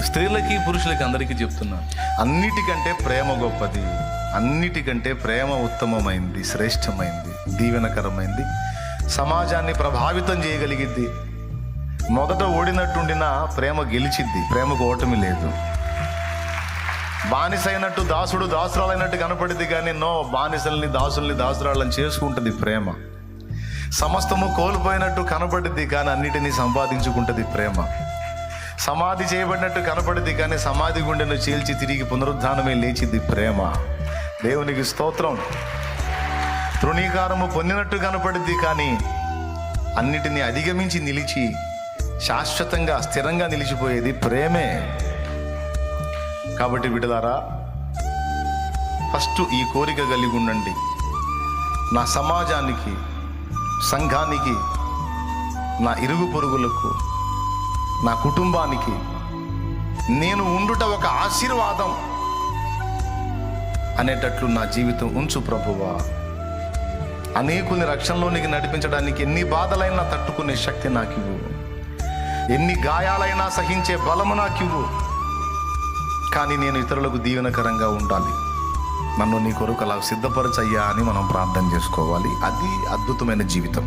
స్త్రీలకి పురుషులకి అందరికీ చెప్తున్నాను, అన్నిటికంటే ప్రేమ గొప్పది, అన్నిటికంటే ప్రేమ ఉత్తమమైంది, శ్రేష్టమైంది, దీవెనకరమైంది, సమాజాన్ని ప్రభావితం చేయగలిగిద్ది. మొదట ఓడినట్టుండిన ప్రేమ గెలిచిద్ది, ప్రేమకు ఓటమి లేదు. బానిసైనట్టు దాసుడు దాసురాలైనట్టు కనపడిద్ది, కానీ నో, బానిసల్ని దాసుల్ని దాసురాళ్ళని చేసుకుంటుంది ప్రేమ. సమస్తము కోల్పోయినట్టు కనపడిద్ది, కానీ అన్నిటినీ సంపాదించుకుంటుంది ప్రేమ. సమాధి చేయబడినట్టు కనపడిద్ది, కానీ సమాధి గుండెను చీల్చి తిరిగి పునరుద్ధానమే లేచిద్ది ప్రేమ. దేవునికి స్తోత్రం. తృణీకారము పొందినట్టు కనపడిద్ది, కానీ అన్నిటినీ అధిగమించి నిలిచి శాశ్వతంగా స్థిరంగా నిలిచిపోయేది ప్రేమే. కాబట్టి బిడ్డలారా, ఫస్ట్ ఈ కోరిక కలిగి ఉండండి. నా సమాజానికి, సంఘానికి, నా ఇరుగు పొరుగులకు, నా కుటుంబానికి నేను ఉండుట ఒక ఆశీర్వాదం అనేటట్లు నా జీవితం ఉంచు ప్రభువా. అనేకుల్ని రక్షణలోనికి నడిపించడానికి ఎన్ని బాధలైనా తట్టుకునే శక్తి నాకివ్వు, ఎన్ని గాయాలైనా సహించే బలము నాకివ్వు. కానీ నేను ఇతరులకు దీవెనకరంగా ఉండాలి. నన్ను నీ కొరకు అలా సిద్ధపరచయ్యా అని మనం ప్రార్థన చేసుకోవాలి. అది అద్భుతమైన జీవితం.